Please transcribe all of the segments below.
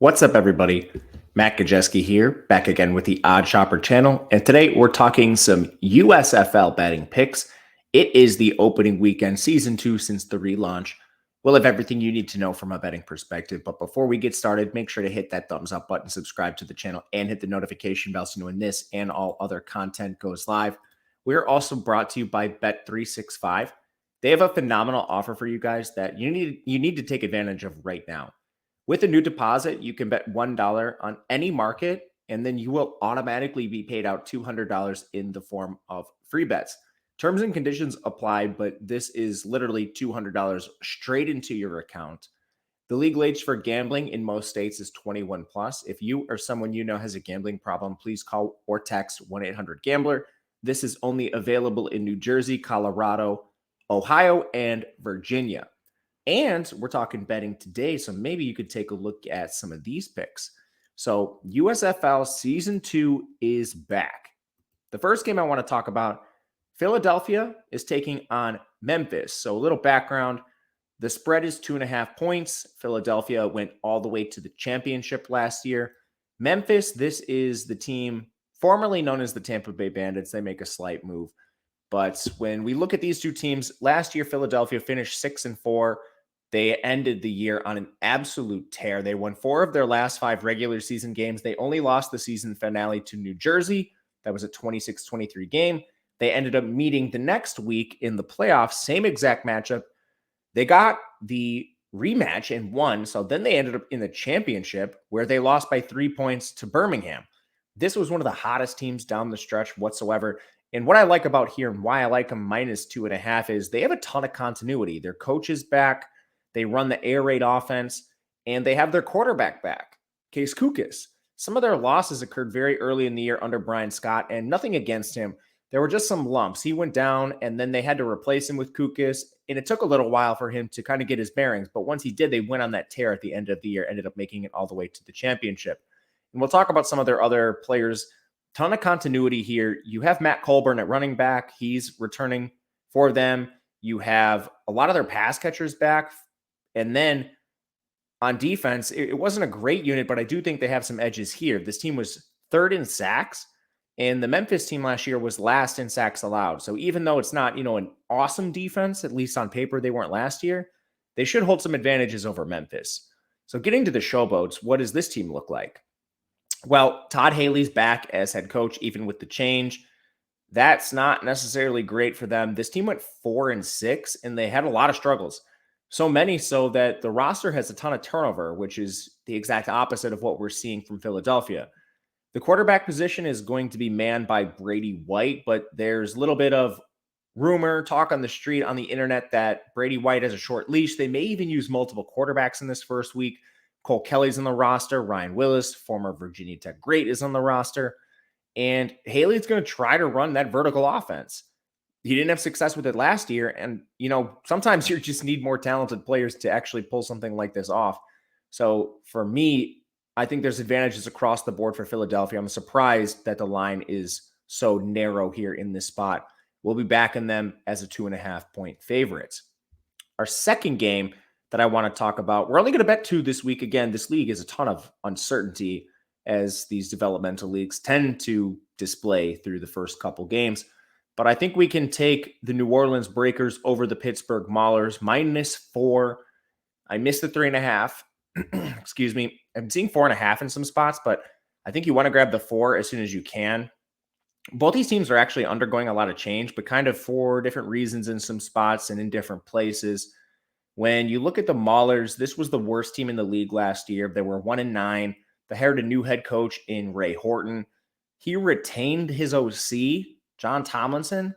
What's up, everybody? Matt Gajewski here, back again with the Odd Shopper channel. And today we're talking some USFL betting picks. It is the opening weekend, season 2 since the relaunch. We'll have everything you need to know from a betting perspective. But before we get started, make sure to hit that thumbs up button, subscribe to the channel, and hit the notification bell so you know when this and all other content goes live. We're also brought to you by Bet365. They have a phenomenal offer for you guys that you need to take advantage of right now. With a new deposit, you can bet $1 on any market, and then you will automatically be paid out $200 in the form of free bets. Terms and conditions apply, but this is literally $200 straight into your account. The legal age for gambling in most states is 21 plus. If you or someone you know has a gambling problem, please call or text 1-800-GAMBLER. This is only available in New Jersey, Colorado, Ohio, and Virginia. And we're talking betting today, so maybe you could take a look at some of these picks. So USFL Season 2 is back. The first game I want to talk about, Philadelphia is taking on Memphis. So a little background, the spread is 2.5 points. Philadelphia went all the way to the championship last year. Memphis, this is the team formerly known as the Tampa Bay Bandits. They make a slight move. But when we look at these two teams, last year Philadelphia finished 6-4. They ended the year on an absolute tear. They won 4 of their last 5 regular season games. They only lost the season finale to New Jersey. That was a 26-23 game. They ended up meeting the next week in the playoffs, same exact matchup. They got the rematch and won. So then they ended up in the championship where they lost by 3 points to Birmingham. This was one of the hottest teams down the stretch whatsoever. And what I like about here and why I like them minus 2.5 is they have a ton of continuity. Their coach is back. They run the air raid offense, and they have their quarterback back, Case Kukis. Some of their losses occurred very early in the year under Brian Scott, and nothing against him. There were just some lumps. He went down, and then they had to replace him with Kukis, and it took a little while for him to kind of get his bearings. But once he did, they went on that tear at the end of the year, ended up making it all the way to the championship. And we'll talk about some of their other players. Ton of continuity here. You have Matt Colburn at running back. He's returning for them. You have a lot of their pass catchers back. And then on defense, it wasn't a great unit, but I do think they have some edges here. This team was 3rd in sacks, and the Memphis team last year was last in sacks allowed. So even though it's not, an awesome defense, at least on paper, they weren't last year, they should hold some advantages over Memphis. So getting to the showboats, what does this team look like? Well, Todd Haley's back as head coach, even with the change. That's not necessarily great for them. This team went 4-6, and they had a lot of struggles. So many so that the roster has a ton of turnover, which is the exact opposite of what we're seeing from Philadelphia. The quarterback position is going to be manned by Brady White, but there's a little bit of rumor, talk on the street, on the internet that Brady White has a short leash. They may even use multiple quarterbacks in this first week. Cole Kelly's on the roster. Ryan Willis, former Virginia Tech great, is on the roster. And Haley's going to try to run that vertical offense. He didn't have success with it last year. And, sometimes you just need more talented players to actually pull something like this off. So for me, I think there's advantages across the board for Philadelphia. I'm surprised that the line is so narrow here in this spot. We'll be backing them as a 2.5-point favorite. Our second game that I want to talk about, we're only going to bet 2 this week. Again, this league is a ton of uncertainty as these developmental leagues tend to display through the first couple games. But I think we can take the New Orleans Breakers over the Pittsburgh Maulers, -4. I missed the 3.5. Excuse me. I'm seeing 4.5 in some spots, but I think you want to grab the 4 as soon as you can. Both these teams are actually undergoing a lot of change, but kind of for different reasons in some spots and in different places. When you look at the Maulers, this was the worst team in the league last year. They were 1-9. They hired a new head coach in Ray Horton. He retained his OC, John Tomlinson,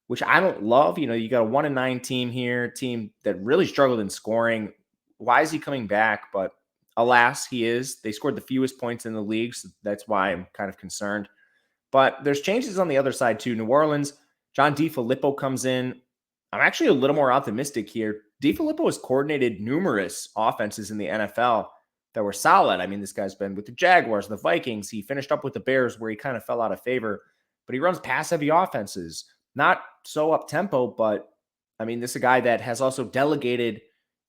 which I don't love. You got a 1-9 team here, team that really struggled in scoring. Why is he coming back? But alas, he is. They scored the fewest points in the league, so that's why I'm kind of concerned. But there's changes on the other side too. New Orleans, John DeFilippo comes in. I'm actually a little more optimistic here. DeFilippo has coordinated numerous offenses in the NFL that were solid. I mean, this guy's been with the Jaguars, the Vikings. He finished up with the Bears where he kind of fell out of favor. But he runs pass-heavy offenses. Not so up-tempo, but, I mean, this is a guy that has also delegated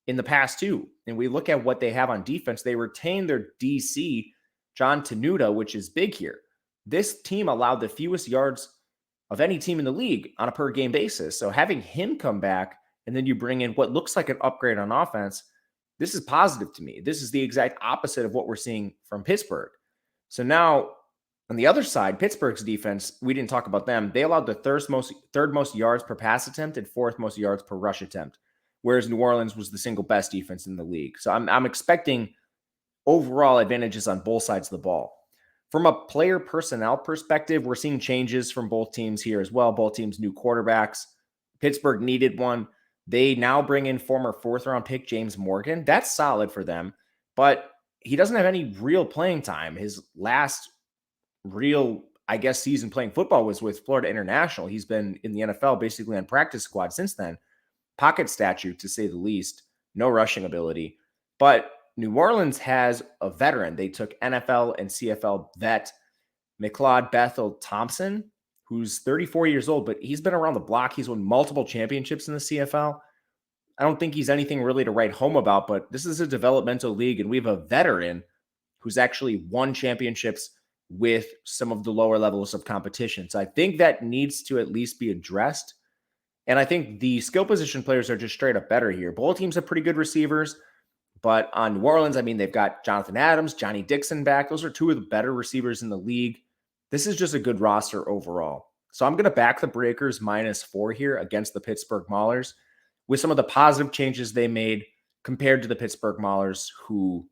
in the past too. And we look at what they have on defense. They retain their DC, John Tenuta, which is big here. This team allowed the fewest yards of any team in the league on a per game basis. So having him come back and then you bring in what looks like an upgrade on offense, this is positive to me. This is the exact opposite of what we're seeing from Pittsburgh. So now on the other side, Pittsburgh's defense, we didn't talk about them. They allowed the third most yards per pass attempt and fourth most yards per rush attempt, whereas New Orleans was the single best defense in the league. So I'm expecting overall advantages on both sides of the ball. From a player personnel perspective, we're seeing changes from both teams here as well. Both teams new quarterbacks. Pittsburgh needed one. They now bring in former fourth-round pick James Morgan. That's solid for them, but he doesn't have any real playing time. His last real, season playing football was with Florida International. He's been in the NFL basically on practice squad since then. Pocket statue, to say the least. No rushing ability. But New Orleans has a veteran. They took NFL and CFL vet McLeod Bethel Thompson, who's 34 years old, but he's been around the block. He's won multiple championships in the CFL. I don't think he's anything really to write home about, but this is a developmental league, and we have a veteran who's actually won championships with some of the lower levels of competition. So I think that needs to at least be addressed. And I think the skill position players are just straight up better here. Both teams have pretty good receivers. But on New Orleans, they've got Jonathan Adams, Johnny Dixon back. Those are two of the better receivers in the league. This is just a good roster overall. So I'm going to back the Breakers -4 here against the Pittsburgh Maulers with some of the positive changes they made compared to the Pittsburgh Maulers, who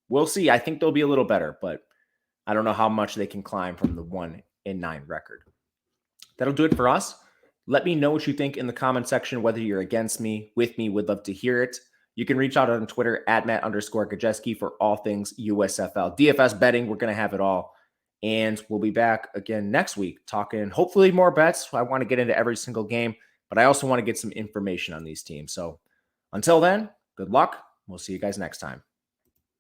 we'll see. I think they'll be a little better, but I don't know how much they can climb from the 1-9 record. That'll do it for us. Let me know what you think in the comment section, whether you're against me, with me. Would love to hear it. You can reach out on Twitter at Matt_Gajewski for all things USFL. DFS betting, we're going to have it all. And we'll be back again next week talking hopefully more bets. I want to get into every single game, but I also want to get some information on these teams. So until then, good luck. We'll see you guys next time.